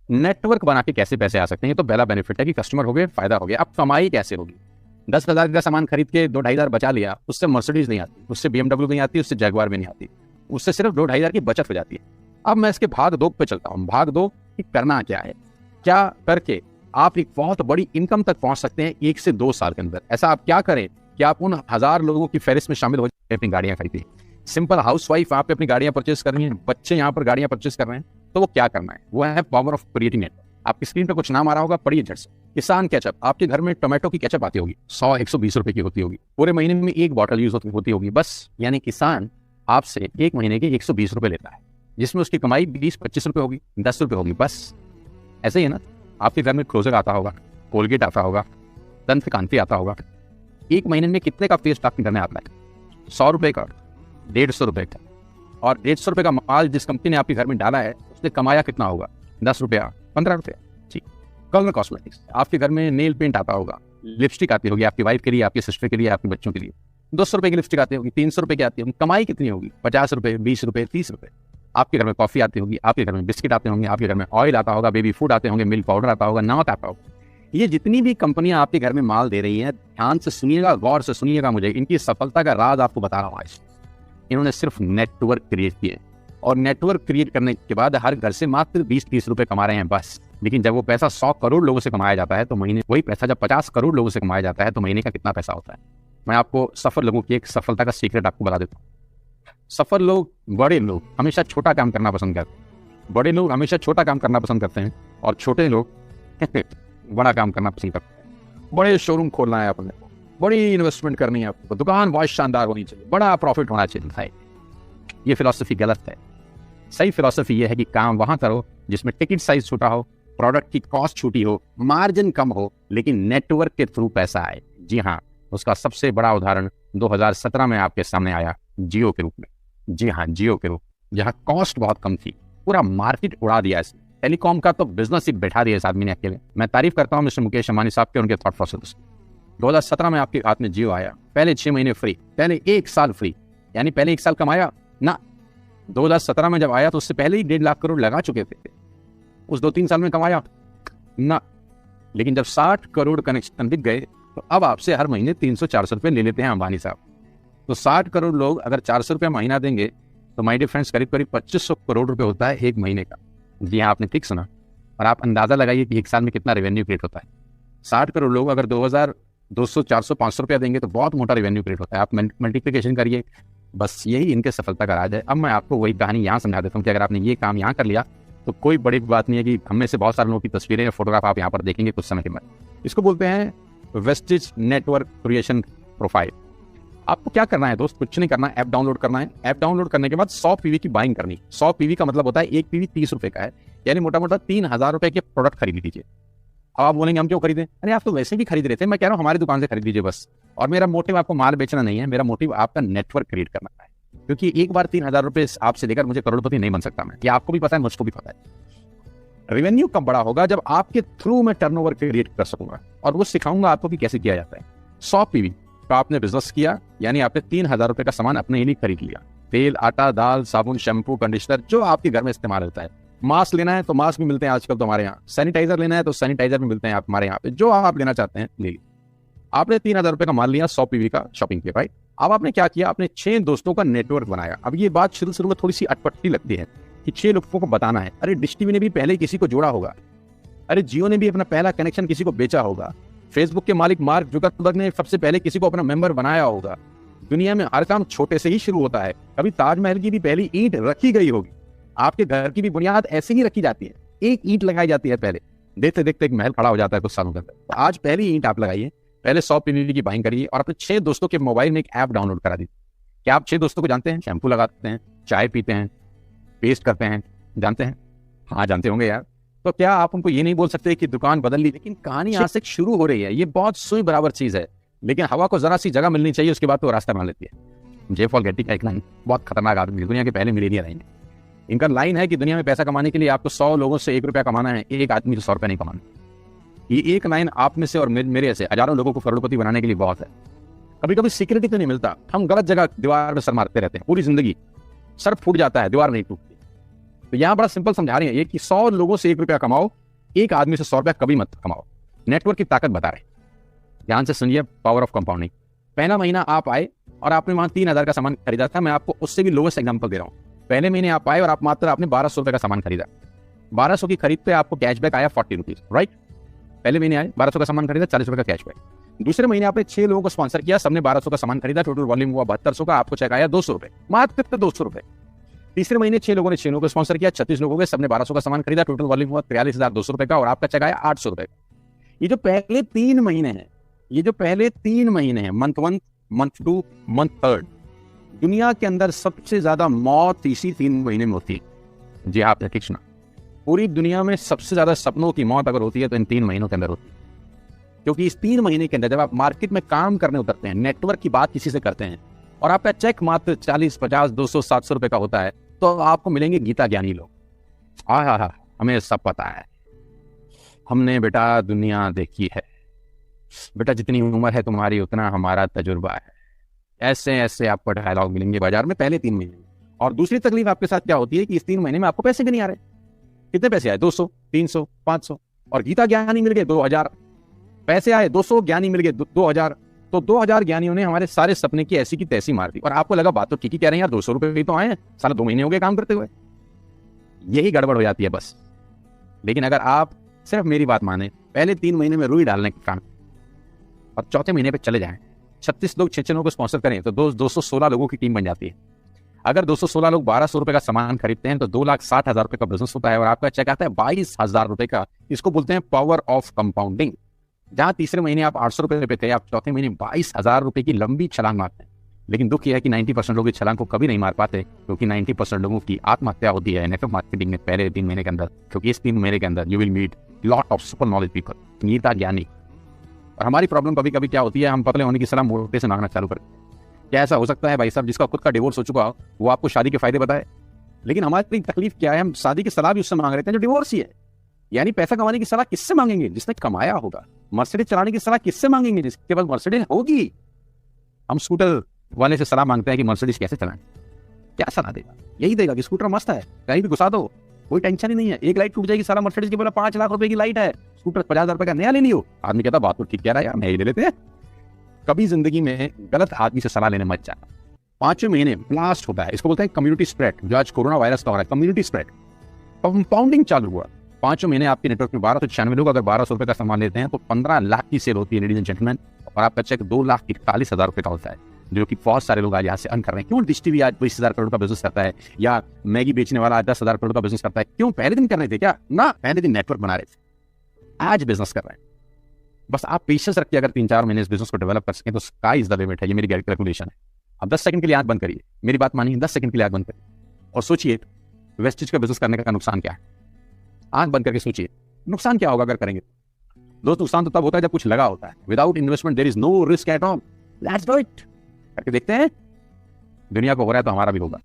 Network बना के कैसे पैसे आ सकते हैं, ये तो पहला बेनिफिट है कि कस्टमर हो गए, फायदा हो गया। अब कमाई कैसे होगी? 10,000 का सामान खरीद के 2-2.5 बचा लिया, उससे मर्सिडीज नहीं आती, उससे BMW नहीं आती, उससे जगुआर भी नहीं आती, उससे सिर्फ 2-2.5 की बचत हो जाती है। अब मैं इसके भाग 2 पे चलता हूँ। भाग 2 कि करना क्या है, क्या करके आप एक बहुत बड़ी इनकम तक पहुंच सकते हैं 1 से 2 साल के अंदर। ऐसा आप क्या करें कि आप उन 1000 लोगों की फहरिस्त में शामिल हो जाए, अपनी गाड़ियां खरीदें। सिंपल हाउसवाइफ आप अपनी गाड़ियां परचेस कर रही हैं, बच्चे यहाँ पर गाड़ियां परचेस कर रहे हैं, तो वो क्या करना है? वो है पावर ऑफ क्रिएटिंग नेटवर्क। आपकी स्क्रीन पे कुछ नाम आ रहा होगा, पढ़िए झट से। किसान केचप, आपके घर में टोमेटो की केचप आती होगी, 100-120 रुपए की होती होगी, पूरे महीने में 1 बॉटल यूज होती होगी बस। यानी किसान आपसे 1 महीने के 120 रुपए लेता है, जिसमें उसकी कमाई 20-25 रुपए होगी, 10 रुपए होगी बस। ऐसे ही है ना? आपके घर में क्लोजर आता होगा, कोलगेट आता होगा, दंत कांति आता होगा। 1 महीने में कितने का पेस्ट आपके घर में आता है? 100 रुपए का, 150 रुपए का। और 150 रुपए का माल जिस कंपनी ने आपके घर में डाला है, उसने कमाया कितना होगा? 10 रुपया, 15 रुपया। ठीक। कलर कॉस्मेटिक्स, आपके घर में नेल पेंट आता होगा, लिपस्टिक आती होगी आपकी वाइफ के लिए, आपकी सिस्टर के लिए, आपके बच्चों के लिए। 200 रुपए की लिपस्टिक आती होगी, 300 रुपए की आती होगी। कमाई कितनी होगी? 50 रुपए, 20 रुपए, 30 रुपए। आपके घर में कॉफी आती होगी, आपके घर में बिस्किट आते होंगे, आपके घर में ऑयल आता होगा, बेबी फूड आते होंगे, मिल्क पाउडर आता होगा, नमक आता होगा। ये जितनी भी कंपनियां आपके घर में माल दे रही हैं, ध्यान से सुनिएगा, गौर से सुनिएगा मुझे, इनकी सफलता का राज आपको बता रहा हूं आज। इन्होंने सिर्फ नेटवर्क क्रिएट किए, और नेटवर्क क्रिएट करने के बाद हर घर से मात्र 20-30 रुपए कमा रहे हैं बस। लेकिन जब वो पैसा 100 करोड़ लोगों से कमाया जाता है तो महीने, वही पैसा जब 50 करोड़ लोगों से कमाया जाता है तो महीने का कितना पैसा होता है? मैं आपको सफल लोगों की एक सफलता का सीक्रेट आपको बता देता हूँ। सफल लोग, बड़े लोग हमेशा छोटा काम करना पसंद करते हैं। बड़े लोग हमेशा छोटा काम करना पसंद करते हैं, और छोटे लोग बड़ा काम करना पसंद करते हैं। बड़े शोरूम खोलना है अपने को, बड़ी इन्वेस्टमेंट करनी है आपको, दुकान बहुत शानदार होनी चाहिए, बड़ा प्रॉफिट होना चाहिए। ये फिलॉसफी गलत है। सही फिलॉसफी ये है कि काम वहां करो जिसमें टिकट साइज छोटा हो, प्रोडक्ट की कॉस्ट छोटी हो, मार्जिन कम हो, लेकिन नेटवर्क के थ्रू पैसा आए। जी हाँ, उसका सबसे बड़ा उदाहरण 2017 में आपके सामने आया, जियो के रूप में। जी हाँ, जियो के रूप, जहाँ कॉस्ट बहुत कम थी, पूरा मार्केट उड़ा दिया इसने। टेलीकॉम का तो बिजनेस ही बैठा दिया इस आदमी ने अकेले। मैं तारीफ करता हूँ मिस्टर मुकेश अंबानी साहब के, उनके थॉट प्रोसेस। 2017 में आपके हाथ में जियो आया, पहले 6 महीने फ्री, पहले 1 साल फ्री, यानी पहले 1 साल कमाया ना। 2017 में जब आया तो उससे पहले ही 1.5 लाख करोड़ लगा चुके थे, उस 2-3 साल में कमाया ना। लेकिन जब 60 करोड़ कनेक्शन बिक गए तो अब आपसे हर महीने 300-400 रुपये ले लेते हैं अंबानी साहब। तो 60 करोड़ लोग अगर 400 रुपये महीना देंगे तो माय डियर फ्रेंड्स करीब करीब 2500 करोड़ रुपए होता है 1 महीने का। जी हाँ, आपने ठीक सुना। और आप अंदाजा लगाइए कि 1 साल में कितना रेवेन्यू क्रिएट होता है। 60 करोड़ लोग अगर 2,200, 400, 500 रुपया देंगे तो बहुत मोटा रेवेन्यू क्रिएट होता है। आप मल्टीप्लिकेशन करिए, बस यही इनके सफलता का राज है। अब मैं आपको वही कहानी यहाँ समझा देता हूँ कि अगर आपने ये काम यहाँ कर लिया तो कोई बड़ी बात नहीं है कि हम में से बहुत सारे लोगों की तस्वीरें या फोटोग्राफ आप यहाँ पर देखेंगे कुछ समय के बाद। इसको बोलते हैं वेस्टेज नेटवर्क क्रिएशन प्रोफाइल। आपको क्या करना है दोस्त? कुछ नहीं करना है, ऐप डाउनलोड करना है। ऐप डाउनलोड करने के बाद 100 पीवी की बाइंग करनी। 100 पीवी का मतलब होता है 1 पीवी 30 रुपए का है, यानी मोटा मोटा 3,000 रुपए के प्रोडक्ट खरीद लीजिए। अब आप बोलेंगे हम क्यों खरीदें? अरे आप तो वैसे भी खरीद रहे थे, मैं कह रहा हूँ हमारी दुकान से खरीद लीजिए बस। और मेरा मोटिव आपको माल बेचना नहीं है, मेरा मोटिव आपका नेटवर्क क्रिएट करना है। क्योंकि एक बार 3,000 रुपए आपसे लेकर मुझे करोड़पति नहीं बन सकता मैं, ये आपको भी पता है, मुझको भी पता है। रेवेन्यू कब बड़ा होगा? जब आपके थ्रू मैं टर्नओवर क्रिएट कर सकूंगा, और वो सिखाऊंगा आपको कि कैसे किया जाता है। 100 पीवी का आपने बिजनेस किया, यानी आपने 3,000 रुपए का सामान अपने लिए खरीद लिया। तेल, आटा, दाल, साबुन, शैम्पू, कंडीशनर, जो आपके घर में इस्तेमाल होता है। मास्क लेना है तो मास्क भी मिलते हैं आजकल तो हमारे यहाँ। सैनिटाइजर लेना है तो सैनिटाइजर भी मिलते हैं हमारे यहाँ पे। जो आप लेना चाहते हैं ले लीजिए। आपने 3,000 रुपए का माल लिया, 100 पीवी का शॉपिंग किया, राइट? अब आपने क्या किया? आपने 6 दोस्तों का नेटवर्क बनाया। अब ये बात शुरू में थोड़ी सी अटपटी लगती है कि 6 लोगों को बताना है। अरे डिश टीवी ने भी पहले किसी को जोड़ा होगा, अरे जियो ने भी अपना पहला कनेक्शन किसी को बेचा होगा, फेसबुक के मालिक मार्क जुकरबर्ग ने सबसे पहले किसी को अपना मेंबर बनाया होगा। दुनिया में हर काम छोटे से ही शुरू होता है। कभी ताजमहल की भी पहली ईंट रखी गई होगी, आपके घर की भी बुनियाद ऐसे ही रखी जाती है। एक ईंट लगाई जाती है, पहले देखते देखते एक महल खड़ा हो जाता है कुछ सालों तक। तो आज पहली ईंट आप लगाइए, पहले 100 पीवी की बाइंग करिए और अपने 6 दोस्तों के मोबाइल में एक ऐप डाउनलोड करा दीजिए। क्या आप 6 दोस्तों को जानते हैं? शैम्पू लगाते हैं, चाय पीते हैं, पेस्ट करते हैं, जानते हैं? हाँ जानते होंगे यार। तो क्या आप उनको ये नहीं बोल सकते कि दुकान बदल ली? लेकिन कहानी यहाँ से शुरू हो रही है। ये बहुत सुई बराबर चीज है, लेकिन हवा को जरा सी जगह मिलनी चाहिए, उसके बाद तो रास्ता बना लेती है। जे पॉल गेटी का एक लाइन, बहुत खतरनाक आदमी, दुनिया के पहले मिलेनियर रहेंगे। इनका लाइन है कि दुनिया में पैसा कमाने के लिए आपको 100 लोगों से 1 रुपया कमाना है, एक आदमी से 100 रुपया नहीं कमाना। ये एक लाइन आप में से और मेरे ऐसे हजारों लोगों को करोड़पति बनाने के लिए बहुत है। कभी कभी सिक्योरिटी तो नहीं मिलता, हम गलत जगह दीवार में सर मारते रहते हैं पूरी जिंदगी, सर फूट जाता है, दीवार नहीं टूटती। तो यहाँ बड़ा सिंपल समझा रहे हैं ये कि 100 लोगों से 1 रुपया कमाओ, एक आदमी से 100 रुपया कभी मत कमाओ। नेटवर्क की ताकत बता रहे हैं। ध्यान से सुनिए, पावर ऑफ कंपाउंडिंग। पहला महीना आप आए और आपने वहां 3000 का सामान खरीदा था। मैं आपको उससे भी लोवेस्ट एग्जांपल दे रहा हूँ। पहले महीने आप आए और आप मात्र आपने 1200 रुपए का सामान खरीदा। 1200 की खरीद पे आपको कैशबैक आया 40 रुपीज, राइट। पहले महीने आए, 1200 का सामान खरीदा, 40 रुपए का कैशबैक। दूसरे महीने आपने 6 लोगों को स्पॉन्सर किया, सबने 1200 का सामान खरीदा, टोटल वॉल्यूम हुआ 7200 का, आपको चेक आया 200 रुपए, मात्र 200 रुपए। तीसरे महीने 6 लोगों ने 6 लोगों को स्पॉन्सर किया, 36 लोगों के, सबने 1200 का सामान खरीदा, टोटल वॉल्यूम हुआ 43200 रुपए का, और आपका चेक आया 800 रुपए। ये जो पहले 3 महीने हैं, मंथ 1, मंथ 2, मंथ 3, दुनिया के अंदर सबसे ज्यादा मौत इसी 3 महीने में होती है। जी आप ठीक सुना, पूरी दुनिया में सबसे ज्यादा सपनों की मौत अगर होती है तो इन 3 महीनों के अंदर होती है। क्योंकि इस 3 महीने के अंदर जब आप मार्केट में काम करने उतरते हैं, नेटवर्क की बात किसी से करते हैं, और आपका चेक मात्र 40, 50, 200, 700 रुपए का होता है, तो आपको मिलेंगे गीता ज्ञानी लोग। हाँ, हमें सब पता है, हमने बेटा दुनिया देखी है, बेटा जितनी उम्र है तुम्हारी उतना हमारा तजुर्बा है। ऐसे ऐसे आपको डायलॉग मिलेंगे बाजार में पहले 3 महीने में। और दूसरी तकलीफ आपके साथ क्या होती है कि इस 3 महीने में आपको पैसे भी नहीं आ रहे। कितने पैसे आए? 200, 300, 500, और गीता ज्ञानी मिल गए 2000। पैसे आए 200, ज्ञानी मिल गए 2000। तो 2000 ज्ञानियों ने हमारे सारे सपने की ऐसी की तैसी मार दी। और आपको लगा बात तो ठीक ही कह रहे हैं यार, 200 रुपए ही तो आए हैं, साला 2 महीने हो गए काम करते हुए। यही गड़बड़ हो जाती है बस। लेकिन अगर आप सिर्फ मेरी बात माने, पहले 3 महीने में रुई डालने का काम और चौथे महीने पे चले जाएं, 36 लोग 6 लोगों को स्पॉन्सर करें तो 216 लोगों की टीम बन जाती है। अगर 216 लोग 1200 रुपए का सामान खरीदते हैं तो 2,60,000 रुपए का बिजनेस होता है, और आपका चेक आता है 22,000 रुपए का। इसको बोलते हैं पावर ऑफ कंपाउंडिंग। जहां तीसरे महीने आप 800 रुपए पे थे, आप चौथे महीने 22,000 रुपए की लंबी छलांग मारते हैं। लेकिन दुख यह है कि 90% लोग इस छलांग को कभी नहीं मार पाते, क्योंकि 90% लोगों की आत्महत्या होती है नेटवर्क मार्केटिंग में पहले 3 महीने के अंदर। क्योंकि इस 3 महीने के अंदर you will meet lot of super knowledge people, Gita ज्ञानी। और हमारी प्रॉब्लम कभी कभी क्या होती है, हम पतले होने की सलाह मोटे से मांगना चालू करते हैं। क्या ऐसा हो सकता है भाई साहब जिसका खुद का डिवोर्स हो चुका हो वो आपको शादी के फायदे बताए? लेकिन हमारी तकलीफ क्या है, हम शादी की सलाह भी उससे मांग रहे हैं जो डिवोर्स ही है। यानी पैसा कमाने की सलाह किससे मांगेंगे? जिसने कमाया होगा। मर्सिडीज चलाने की सलाह किससे मांगेंगे? जिसके पास मर्सिडीज होगी। हम स्कूटर वाले से सलाह मांगते हैं कि मर्सिडीज कैसे चलाएं। क्या सलाह देगा? यही देगा कि स्कूटर मस्त है, कहीं भी घुसा दो, कोई टेंशन ही नहीं है। एक लाइट टूट जाएगी, साला मर्सिडीज की बोला 5 लाख रुपए की लाइट है, स्कूटर 50,000 रुपए का नया ले लियो। आदमी कहता बात तो ठीक कह रहा है यार, नया ही ले लेते हैं। कभी जिंदगी में गलत आदमी से सलाह लेने मत जाना। 5वें महीने ब्लास्ट होता है, इसको बोलते हैं कम्युनिटी स्प्रेड, जो आज कोरोना वायरस का हो रहा है। कम्युनिटी स्प्रेड, कंपाउंडिंग चालू हुआ। 5वें महीने आपके नेटवर्क में 1296 लोग अगर 1200 रुपए का सामान लेते हैं तो 15 लाख की सेल होती है लेडीज एंड जेंटलमैन, और आपका चेक 2,41,000 रुपए का होता है, जो कि बहुत सारे लोग आज यहाँ से अर्न कर रहे हैं। क्यों डिश टीवी आज 20,000 करोड़ का बिजनेस करता है, या मैगी बेचने वाला 10,000 करोड़ का बिजनेस करता है? क्यों? पहले दिन कर रहे थे क्या? ना, पहले दिन नेटवर्क बना रहे थे, आज बिजनेस कर रहे हैं। बस आप पेशेंस रखिए, अगर 3-4 महीने इस बिजनेस को डेवलप कर सकें तो स्काई इज द लिमिट है। ये मेरी कैलकुलेशन है। अब 10 सेकंड के लिए आंख बंद करिए, मेरी बात मानिए, 10 सेकंड के लिए आंख बंद करिए और सोचिए वेस्टेज का बिजनेस करने का नुकसान क्या है। आंख बंद करके सोचिए नुकसान क्या होगा अगर करेंगे। दोस्त, नुकसान तो तब होता है जब कुछ लगा होता है। Without investment there is no risk at all. Let's do it. करके देखते हैं, दुनिया को हो रहा है तो हमारा भी होगा।